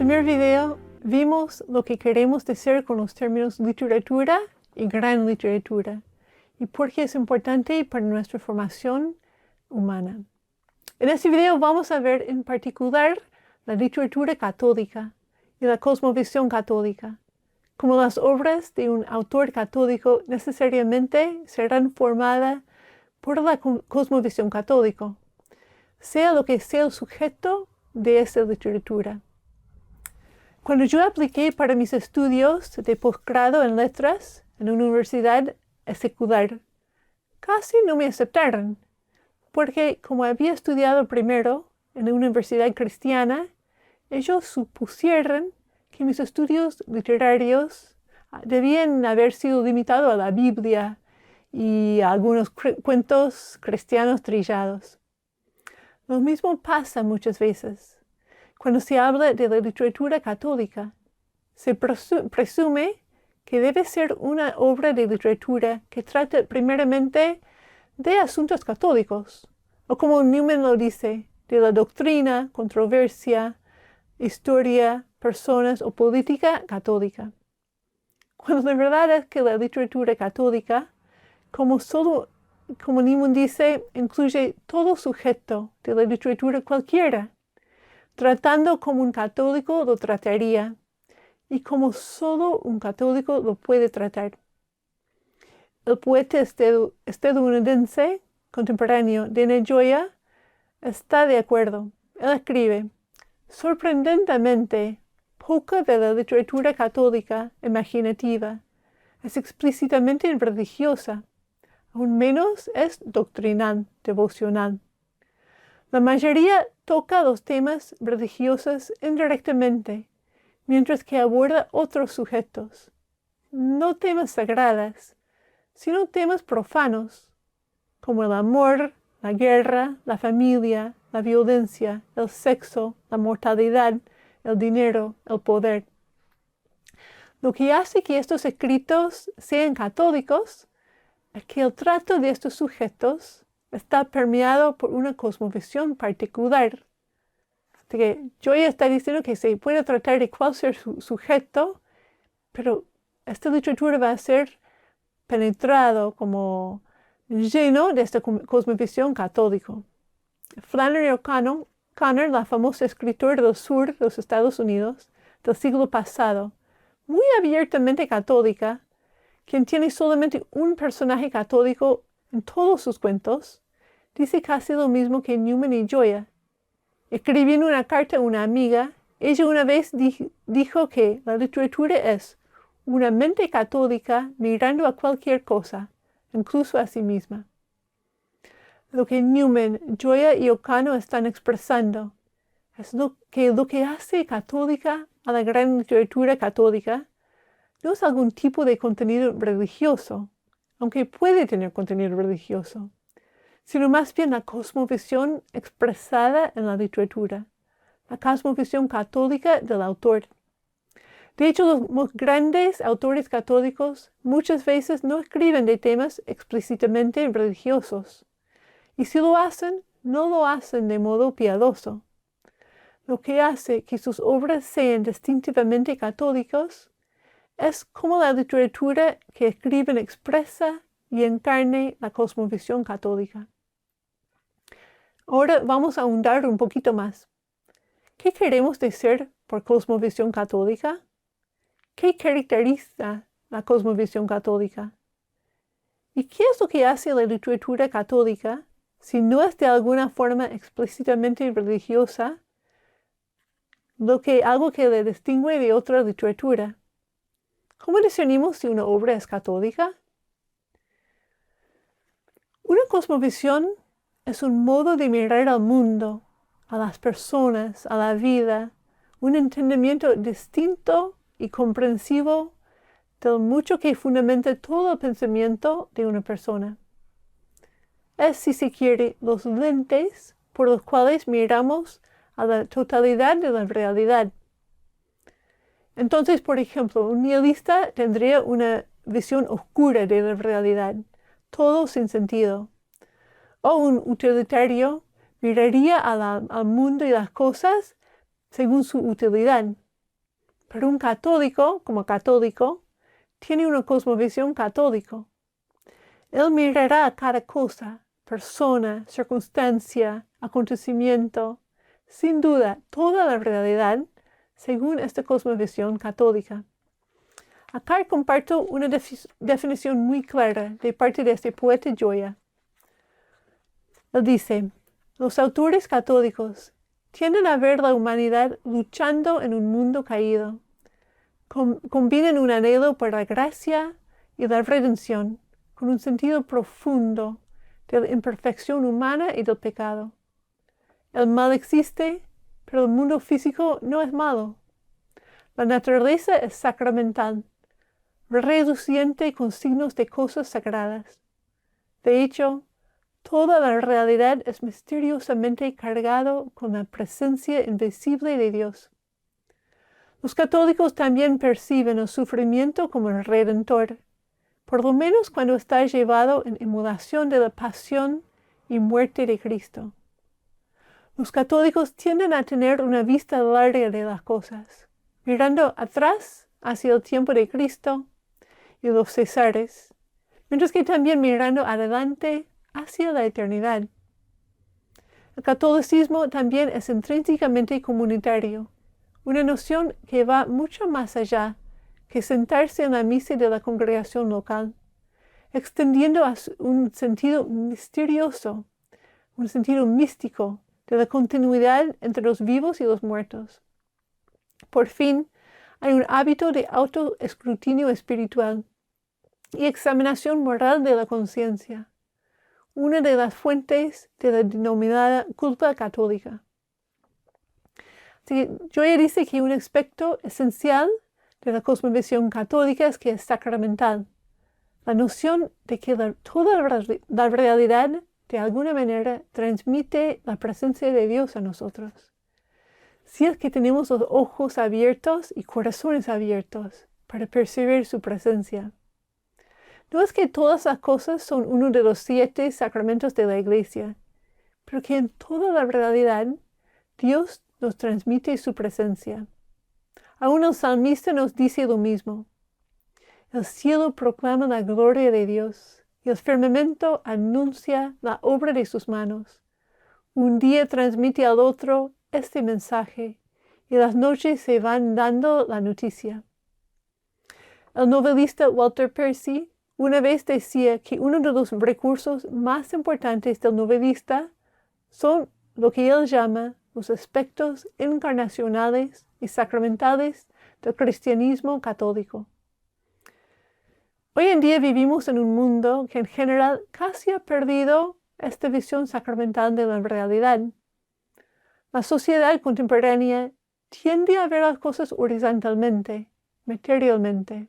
primer video vimos lo que queremos decir con los términos literatura y gran literatura y por qué es importante para nuestra formación humana. En este video vamos a ver en particular la literatura católica y la cosmovisión católica. Como las obras de un autor católico necesariamente serán formadas por la cosmovisión católica, sea lo que sea el sujeto de esa literatura. Cuando yo apliqué para mis estudios de posgrado en letras en una universidad secular, casi no me aceptaron, porque como había estudiado primero en una universidad cristiana, ellos supusieron que mis estudios literarios debían haber sido limitados a la Biblia y a algunos cuentos cristianos trillados. Lo mismo pasa muchas veces. Cuando se habla de la literatura católica, se presume que debe ser una obra de literatura que trate primeramente de asuntos católicos, o como Newman lo dice, de la doctrina, controversia, historia, personas o política católica. Cuando la verdad es que la literatura católica, como Newman dice, incluye todo sujeto de la literatura cualquiera, tratando como un católico lo trataría y como solo un católico lo puede tratar. El poeta estadounidense contemporáneo Denis Gioia está de acuerdo. Él escribe: sorprendentemente, poca de la literatura católica imaginativa es explícitamente religiosa, aún menos es doctrinal, devocional. La mayoría toca los temas religiosos indirectamente, mientras que aborda otros sujetos, no temas sagrados, sino temas profanos, como el amor, la guerra, la familia, la violencia, el sexo, la mortalidad, el dinero, el poder. Lo que hace que estos escritos sean católicos es que el trato de estos sujetos está permeado por una cosmovisión particular. Así que Gioia está diciendo que se puede tratar de cualquier sujeto, pero esta literatura va a ser penetrado como lleno de esta cosmovisión católica. Flannery O'Connor, la famosa escritora del sur de los Estados Unidos del siglo pasado, muy abiertamente católica, quien tiene solamente un personaje católico en todos sus cuentos, dice casi lo mismo que Newman y Gioia. Escribiendo una carta a una amiga, ella una vez dijo que la literatura es una mente católica mirando a cualquier cosa, incluso a sí misma. Lo que Newman, Gioia y O'Connor están expresando es lo que hace católica a la gran literatura católica no es algún tipo de contenido religioso, aunque puede tener contenido religioso, sino más bien la cosmovisión expresada en la literatura, la cosmovisión católica del autor. De hecho, los grandes autores católicos muchas veces no escriben de temas explícitamente religiosos, y si lo hacen, no lo hacen de modo piadoso. Lo que hace que sus obras sean distintivamente católicas es como la literatura que escriben expresa y encarne la cosmovisión católica. Ahora vamos a ahondar un poquito más. ¿Qué queremos decir por cosmovisión católica? ¿Qué caracteriza la cosmovisión católica? ¿Y qué es lo que hace la literatura católica, si no es de alguna forma explícitamente religiosa, algo que le distingue de otra literatura? ¿Cómo discernimos si una obra es católica? Una cosmovisión es un modo de mirar al mundo, a las personas, a la vida, un entendimiento distinto y comprensivo del mucho que fundamenta todo el pensamiento de una persona. Es, si se quiere, los lentes por los cuales miramos a la totalidad de la realidad. Entonces, por ejemplo, un nihilista tendría una visión oscura de la realidad, todo sin sentido. O un utilitario miraría al mundo y las cosas según su utilidad, Pero un católico, como católico, tiene una cosmovisión católica. Él mirará cada cosa, persona, circunstancia, acontecimiento, sin duda, toda la realidad, según esta cosmovisión católica. Acá comparto una definición muy clara de parte de este poeta Gioia. Él dice, los autores católicos tienden a ver la humanidad luchando en un mundo caído. Combinan un anhelo por la gracia y la redención con un sentido profundo de la imperfección humana y del pecado. El mal existe, pero el mundo físico no es malo. La naturaleza es sacramental, reluciente con signos de cosas sagradas. De hecho, toda la realidad es misteriosamente cargado con la presencia invisible de Dios. Los católicos también perciben el sufrimiento como el redentor, por lo menos cuando está llevado en emulación de la pasión y muerte de Cristo. Los católicos tienden a tener una vista larga de las cosas, mirando atrás hacia el tiempo de Cristo y los Césares, mientras que también mirando adelante hacia la eternidad. El catolicismo también es intrínsecamente comunitario, una noción que va mucho más allá que sentarse en la misa de la congregación local, extendiendo a un sentido misterioso, un sentido místico de la continuidad entre los vivos y los muertos. Por fin, hay un hábito de autoescrutinio espiritual y examinación moral de la conciencia, una de las fuentes de la denominada culpa católica. Gioia dice que un aspecto esencial de la cosmovisión católica es que es sacramental. La noción de que toda la realidad de alguna manera transmite la presencia de Dios a nosotros. Si es que tenemos los ojos abiertos y corazones abiertos para percibir su presencia. No es que todas las cosas son uno de los 7 sacramentos de la Iglesia, pero que en toda la realidad Dios nos transmite su presencia. Aún el salmista nos dice lo mismo. El cielo proclama la gloria de Dios y el firmamento anuncia la obra de sus manos. Un día transmite al otro este mensaje y las noches se van dando la noticia. El novelista Walter Percy una vez decía que uno de los recursos más importantes del novelista son lo que él llama los aspectos encarnacionales y sacramentales del cristianismo católico. Hoy en día vivimos en un mundo que en general casi ha perdido esta visión sacramental de la realidad. La sociedad contemporánea tiende a ver las cosas horizontalmente, materialmente.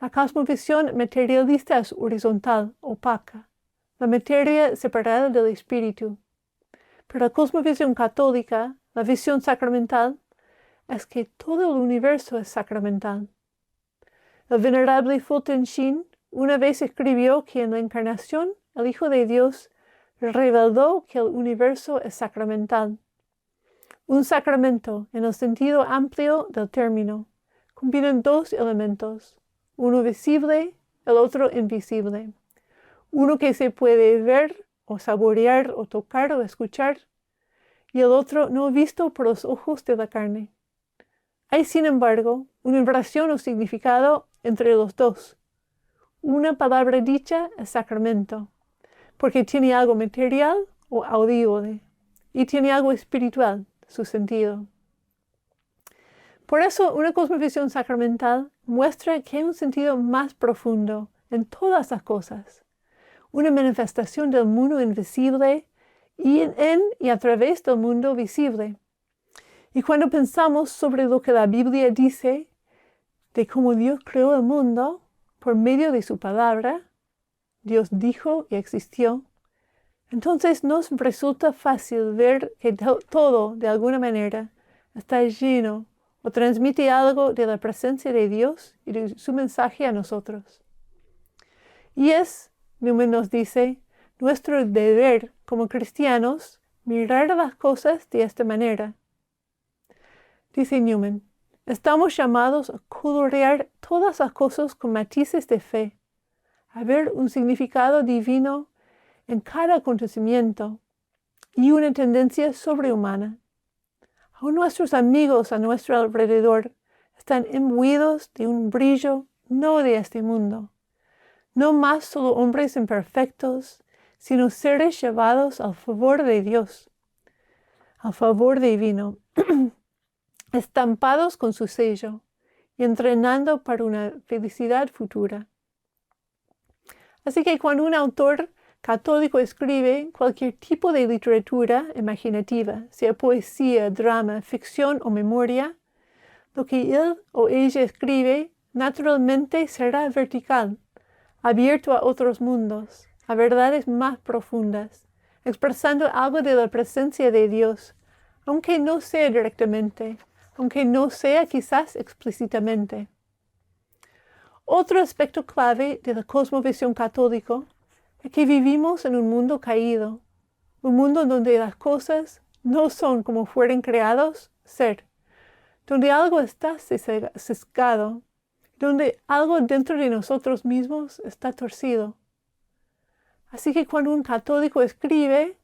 La cosmovisión materialista es horizontal, opaca, la materia separada del espíritu. Pero la cosmovisión católica, la visión sacramental, es que todo el universo es sacramental. El venerable Fulton Sheen una vez escribió que en la encarnación el Hijo de Dios reveló que el universo es sacramental. Un sacramento, en el sentido amplio del término, combinan 2 elementos, uno visible, el otro invisible. Uno que se puede ver o saborear o tocar o escuchar, y el otro no visto por los ojos de la carne. Hay, sin embargo, una relación o significado entre los dos. Una palabra dicha es sacramento, porque tiene algo material o audible, y tiene algo espiritual, su sentido. Por eso, una cosmovisión sacramental muestra que hay un sentido más profundo en todas las cosas, una manifestación del mundo invisible y en y a través del mundo visible. Y cuando pensamos sobre lo que la Biblia dice de cómo Dios creó el mundo por medio de su palabra, Dios dijo y existió, entonces nos resulta fácil ver que todo, de alguna manera, está lleno o transmite algo de la presencia de Dios y de su mensaje a nosotros. Y es, Newman nos dice, nuestro deber como cristianos mirar las cosas de esta manera. Dice Newman, Estamos llamados a colorear todas las cosas con matices de fe, a ver un significado divino en cada acontecimiento y una tendencia sobrehumana. Aún nuestros amigos a nuestro alrededor están imbuidos de un brillo no de este mundo. No más solo hombres imperfectos, sino seres llevados al favor de Dios, al favor divino, estampados con su sello y entrenando para una felicidad futura. Así que cuando un autor católico escribe cualquier tipo de literatura imaginativa, sea poesía, drama, ficción o memoria, lo que él o ella escribe naturalmente será vertical, abierto a otros mundos, a verdades más profundas, expresando algo de la presencia de Dios, aunque no sea directamente, aunque no sea quizás explícitamente. Otro aspecto clave de la cosmovisión católica es que vivimos en un mundo caído, un mundo donde las cosas no son como fueron creados ser, donde algo está sesgado, donde algo dentro de nosotros mismos está torcido. Así que cuando un católico escribe,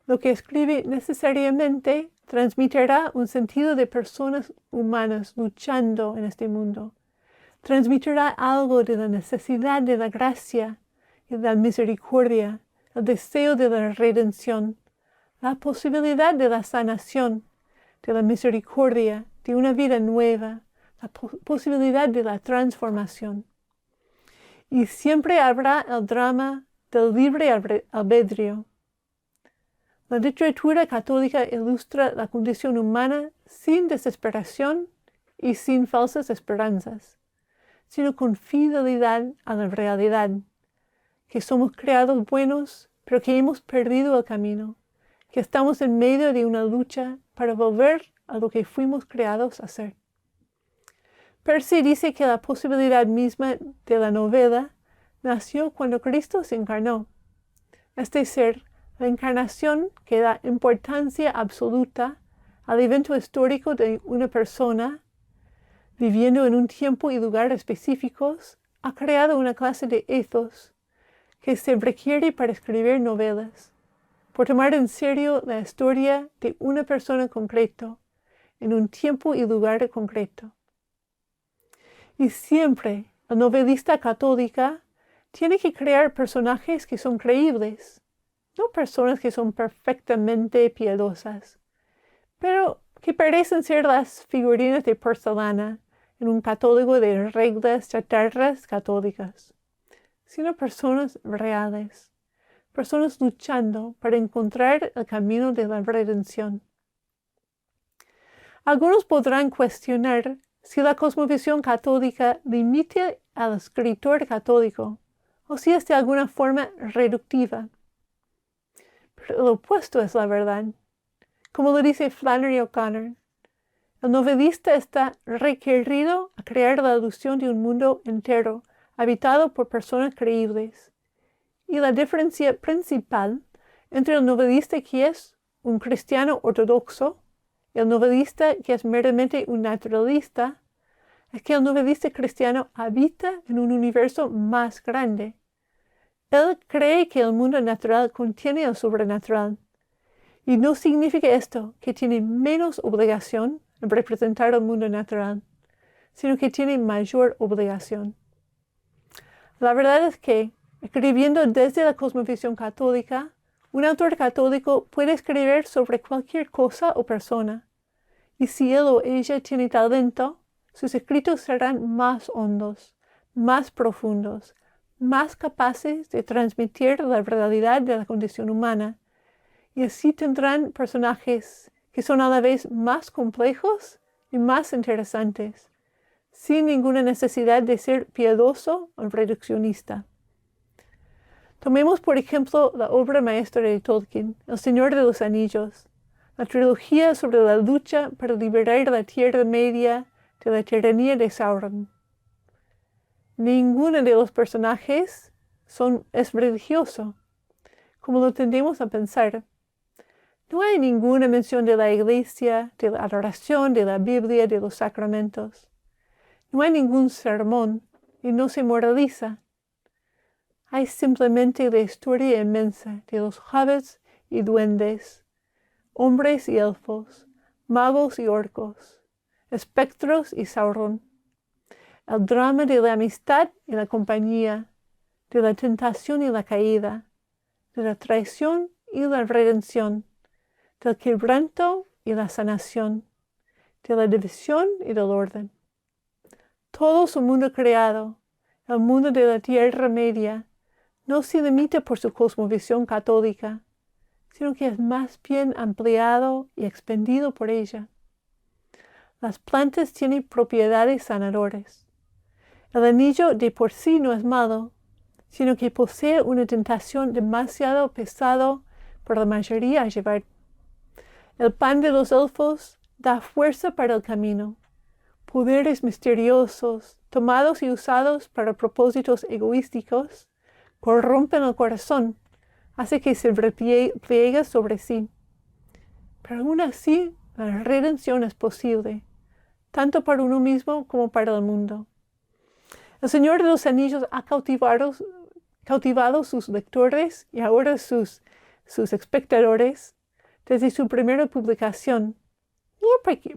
lo que escribe necesariamente transmitirá un sentido de personas humanas luchando en este mundo. Transmitirá algo de la necesidad de la gracia y de la misericordia, el deseo de la redención, la posibilidad de la sanación, de la misericordia, de una vida nueva, la posibilidad de la transformación. Y siempre habrá el drama del libre albedrío. La literatura católica ilustra la condición humana sin desesperación y sin falsas esperanzas, sino con fidelidad a la realidad, que somos creados buenos, pero que hemos perdido el camino, que estamos en medio de una lucha para volver a lo que fuimos creados a ser. Percy dice que la posibilidad misma de la novela nació cuando Cristo se encarnó. Es decir, la encarnación que da importancia absoluta al evento histórico de una persona viviendo en un tiempo y lugar específicos, ha creado una clase de ethos que se requiere para escribir novelas, por tomar en serio la historia de una persona concreta, en un tiempo y lugar concreto. Y siempre el novelista católica tiene que crear personajes que son creíbles, no personas que son perfectamente piadosas, pero que parecen ser las figurinas de porcelana en un catálogo de reglas chatarras católicas, sino personas reales, personas luchando para encontrar el camino de la redención. Algunos podrán cuestionar si la cosmovisión católica limita al escritor católico o si es de alguna forma reductiva. Pero lo opuesto es la verdad. Como lo dice Flannery O'Connor, el novelista está requerido a crear la ilusión de un mundo entero habitado por personas creíbles. Y la diferencia principal entre el novelista que es un cristiano ortodoxo y el novelista que es meramente un naturalista es que el novelista cristiano habita en un universo más grande. Él cree que el mundo natural contiene el sobrenatural. Y no significa esto que tiene menos obligación en representar el mundo natural, sino que tiene mayor obligación. La verdad es que, escribiendo desde la cosmovisión católica, un autor católico puede escribir sobre cualquier cosa o persona. Y si él o ella tiene talento, sus escritos serán más hondos, más profundos, más capaces de transmitir la realidad de la condición humana. Y así tendrán personajes que son a la vez más complejos y más interesantes, sin ninguna necesidad de ser piadoso o reduccionista. Tomemos, por ejemplo, la obra maestra de Tolkien, El Señor de los Anillos, la trilogía sobre la lucha para liberar la Tierra Media de la tiranía de Sauron. Ninguno de los personajes es religioso, como lo tendemos a pensar. No hay ninguna mención de la iglesia, de la adoración, de la Biblia, de los sacramentos. No hay ningún sermón y no se moraliza. Hay simplemente la historia inmensa de los hobbits y duendes, hombres y elfos, magos y orcos, espectros y Sauron. El drama de la amistad y la compañía, de la tentación y la caída, de la traición y la redención, del quebranto y la sanación, de la división y del orden. Todo su mundo creado, el mundo de la Tierra Media, no se limita por su cosmovisión católica, sino que es más bien ampliado y expandido por ella. Las plantas tienen propiedades sanadoras. El anillo de por sí no es malo, sino que posee una tentación demasiado pesada por la mayoría a llevar. El pan de los elfos da fuerza para el camino. Poderes misteriosos, tomados y usados para propósitos egoísticos, corrompen el corazón, hace que se repliegue sobre sí. Pero aún así, la redención es posible, tanto para uno mismo como para el mundo. El Señor de los Anillos ha cautivado sus lectores y ahora sus espectadores desde su primera publicación, no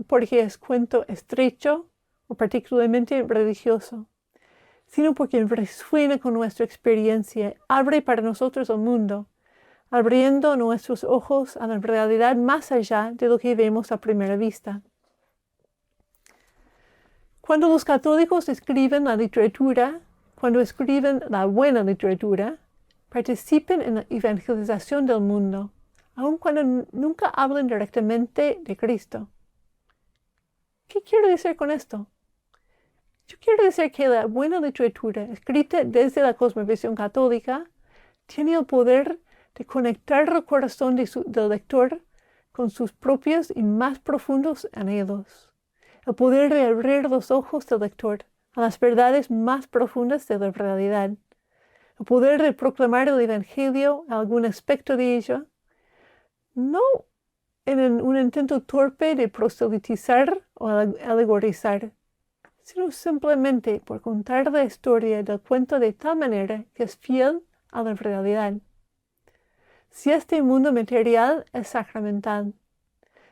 porque es cuento estrecho o particularmente religioso, sino porque resuena con nuestra experiencia, abre para nosotros el mundo, abriendo nuestros ojos a la realidad más allá de lo que vemos a primera vista. Cuando los católicos escriben la literatura, cuando escriben la buena literatura, participen en la evangelización del mundo, aun cuando nunca hablan directamente de Cristo. ¿Qué quiero decir con esto? Yo quiero decir que la buena literatura, escrita desde la cosmovisión católica, tiene el poder de conectar el corazón del lector con sus propios y más profundos anhelos. El poder de abrir los ojos del lector a las verdades más profundas de la realidad. El poder de proclamar el Evangelio a algún aspecto de ello, no en un intento torpe de proselitizar o alegorizar, sino simplemente por contar la historia del cuento de tal manera que es fiel a la realidad. Si este mundo material es sacramental,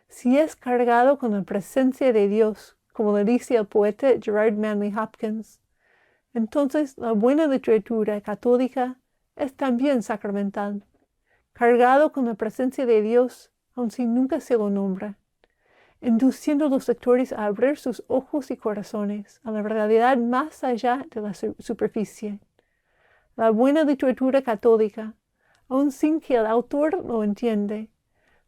si es cargado con la presencia de Dios, como le dice el poeta Gerard Manley Hopkins, entonces la buena literatura católica es también sacramental, cargado con la presencia de Dios, aun si nunca se lo nombra, induciendo a los lectores a abrir sus ojos y corazones a la realidad más allá de la superficie. La buena literatura católica, aun sin que el autor lo entiende,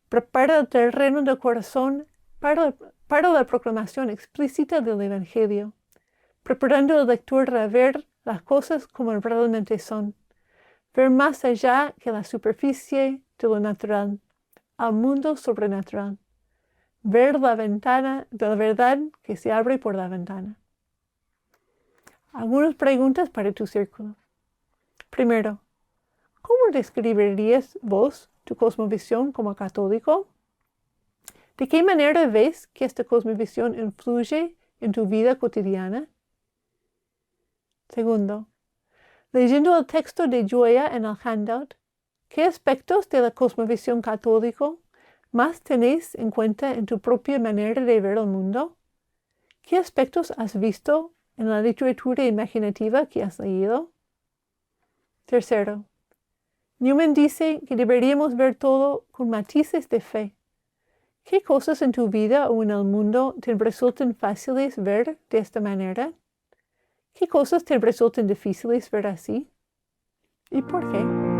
prepara el terreno del corazón para la proclamación explícita del Evangelio, preparando al lector a ver las cosas como realmente son, ver más allá que la superficie de lo natural, al mundo sobrenatural, ver la ventana de la verdad que se abre por la ventana. Algunas preguntas para tu círculo. Primero, ¿cómo describirías vos tu cosmovisión como católico? ¿De qué manera ves que esta cosmovisión influye en tu vida cotidiana? Segundo, leyendo el texto de Joya en el handout, ¿qué aspectos de la cosmovisión católica más tenéis en cuenta en tu propia manera de ver el mundo? ¿Qué aspectos has visto en la literatura imaginativa que has leído? Tercero, Newman dice que deberíamos ver todo con matices de fe. ¿Qué cosas en tu vida o en el mundo te resultan fáciles ver de esta manera? ¿Qué cosas te resultan difíciles ver así? ¿Y por qué?